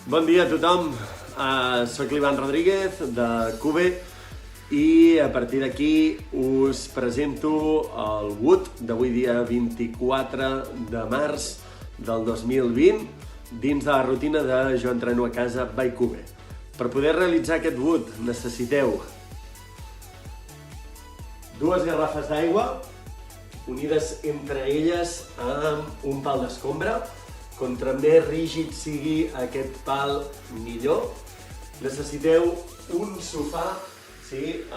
Bon dia a tothom, soc l'Ivan Rodríguez de Cube i a partir d'aquí us presento el Wood d'avui dia 24 de març del 2020 dins de la rutina de Jo entreno a casa by Cube. Per poder realitzar aquest Wood necessiteu dues garrafes d'aigua unides entre elles amb un pal d'escombra. Contra més rígid sigui aquest pal, millor. Necessiteu un sofà,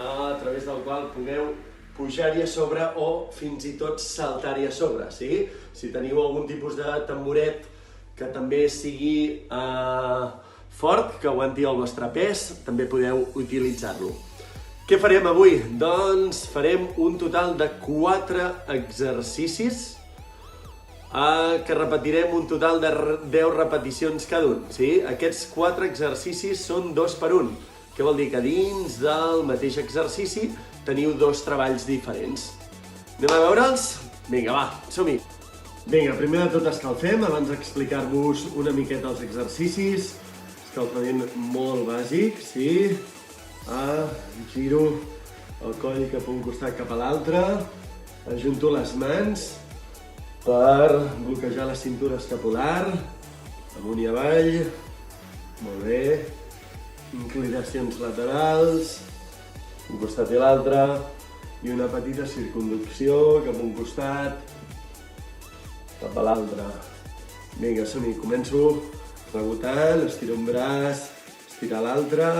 a través del qual pugueu pujar-hi a sobre o fins i tot saltar-hi a sobre. Si teniu algun tipus de tamboret que també sigui fort, que aguanti el vostre pes, també podeu utilitzar-lo. Què farem avui? Doncs farem un total de 4 exercicis que repetirem un total de 10 repeticions cada un. Aquests 4 exercicis són 2 per 1, que vol dir que dins del mateix exercici teniu 2 treballs diferents. Anem a veure'ls? Vinga, va, som-hi! Vinga, primer de tot escalfem, abans d'explicar-vos una miqueta els exercicis. Escalfament molt bàsic, Giro el coll cap a un costat cap a l'altre, ajunto les mans per bloquejar la cintura escapular, amunt i avall, molt bé, inclinacions laterals, un costat i l'altre, i una petita circunducció cap a un costat, cap a l'altre. Vinga, som-hi, començo rebotant, estiro un braç, estirar l'altre,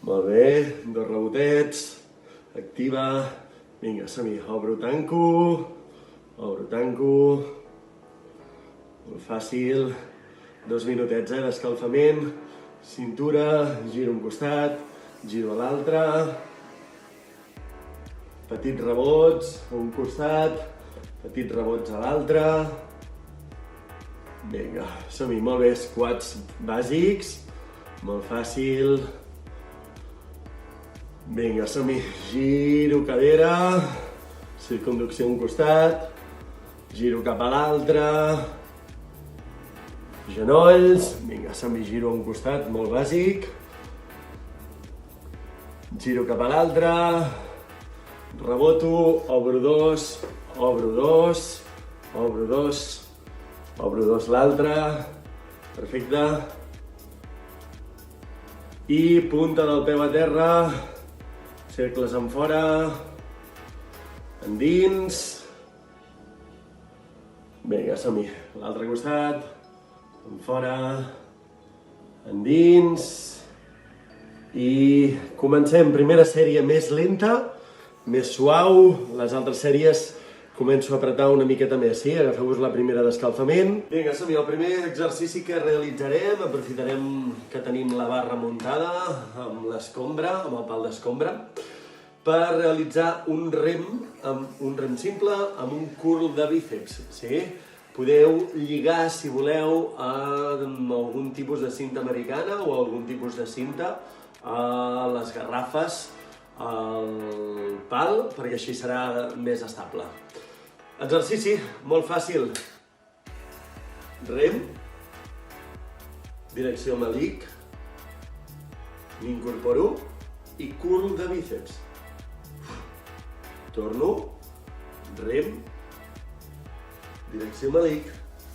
molt bé, 2 rebotets, activa. Vinga, som-hi, obro, tanco, molt fàcil, 2 minutets d'escalfament, cintura, giro un costat, giro a l'altre, petits rebots a un costat, petits rebots a l'altre, vinga, som-hi, molt bé, squats bàsics, molt fàcil. Vinga, som-hi, giro cadera, circunducció a un costat, giro cap a l'altre, genolls, vinga, som-hi, giro a un costat, molt bàsic, giro cap a l'altre, reboto, obro dos l'altre, perfecte, i punta del peu a terra, cercles en fora, endins. Vinga, som-hi. L'altre costat, en fora, endins. I comencem. Primera sèrie més lenta, més suau. Les altres sèries començo a apretar una miqueta més, Agafeu-vos la primera d'escalfament. Vinga, som-hi. El primer exercici que realitzarem, aprofitarem que tenim la barra muntada amb l'escombra, amb el pal d'escombra, per realitzar un rem simple amb un curl de bíceps, Podeu lligar, si voleu, amb algun tipus de cinta americana o algun tipus de cinta a les garrafes, al pal, perquè així serà més estable. Exercici molt fàcil. Rem, direcció melic, m'incorporo i curl de bíceps. Torno, rem, direcció melic,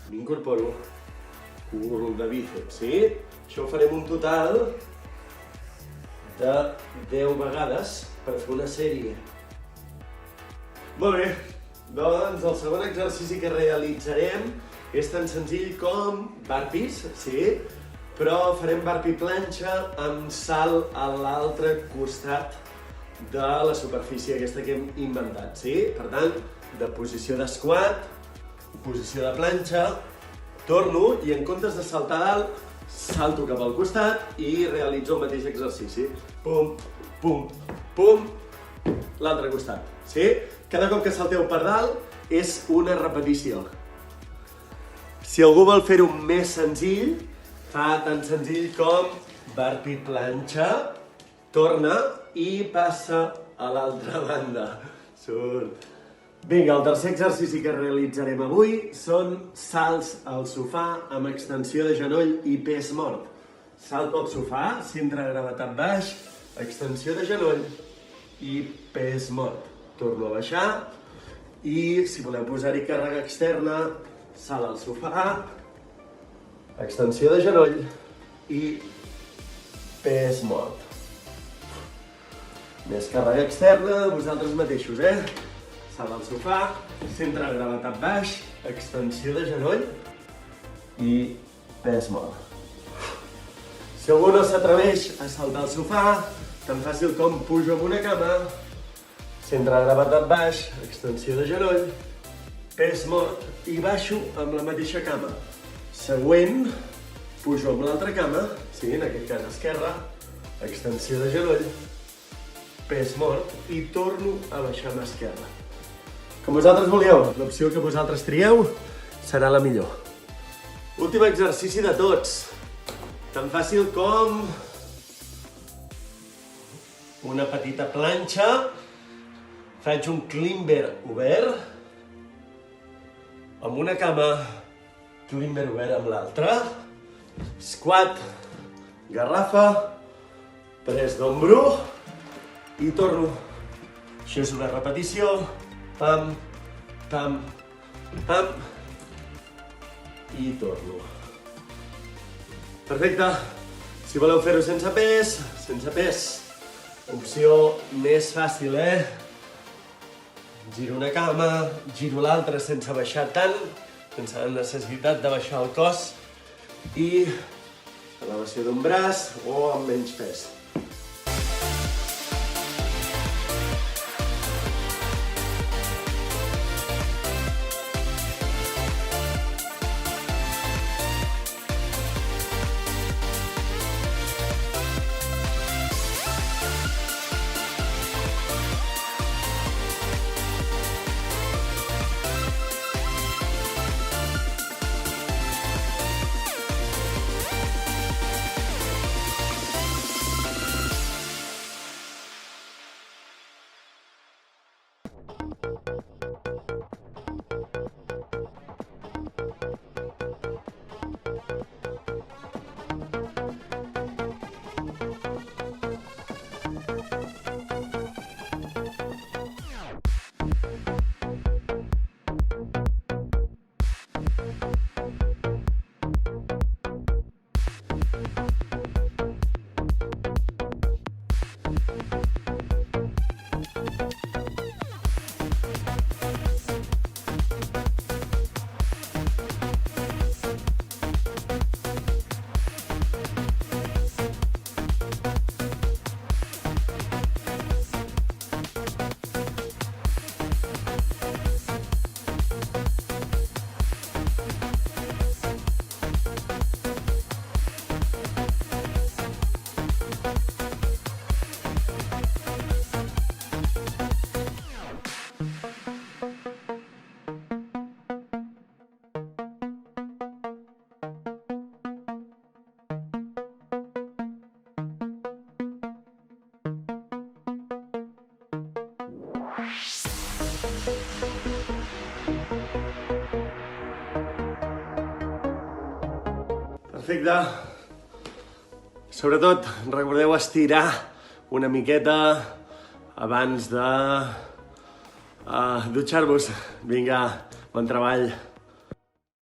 m'incorporo, curl de bíceps, Això ho farem un total de 10 vegades per fer una sèrie. Molt bé, doncs el segon exercici que realitzarem és tan senzill com burpees, però farem burpee planxa amb salt a l'altre costat de la superfície aquesta que hem inventat, Per tant, de posició de squat, posició de planxa, torno i en comptes de saltar dalt, salto cap al costat i realitzo el mateix exercici. Pum, pum, pum, l'altre costat, Cada cop que salteu per dalt és una repetició. Si algú vol fer-ho més senzill, fa tan senzill com burpee planxa, torna i passa a l'altra banda. Surt, Vinga, el tercer exercici que realitzarem avui són salts al sofà amb extensió de genoll i pes mort. Salto al sofà, centre de gravetat baix, extensió de genoll i pes mort. Torno a baixar i, si voleu posar-hi càrrega externa, salt al sofà, extensió de genoll i pes mort. Més càrrega externa, vosaltres mateixos, Salt al sofà, centre de gravetat baix, extensió de genoll i pes mort. Si algú no s'atreveix a saltar al sofà, tan fàcil com pujo amb una cama, centre de gravetat baix, extensió de genoll, pes mort i baixo amb la mateixa cama. Següent, pujo amb l'altra cama, sí, en aquest cas esquerra, extensió de genoll, pes mort i torno a baixar amb esquerra. Com vosaltres volíeu, l'opció que vosaltres trieu serà la millor. Últim exercici de tots. Tan fàcil com una petita planxa. Faig un climber obert amb una cama, climber obert amb l'altra. Squat, garrafa, pres d'ombro i torno. Això és una repetició. Pam, pam, pam, i torno. Perfecte. Si voleu fer-ho sense pes, opció més fàcil, Giro una cama, giro l'altra sense baixar tant, sense la necessitat de baixar el cos, i elevació d'un braç o amb menys pes. Perfecte. Sobretot, recordeu estirar una miqueta abans de dutxar-vos. Vinga, bon treball.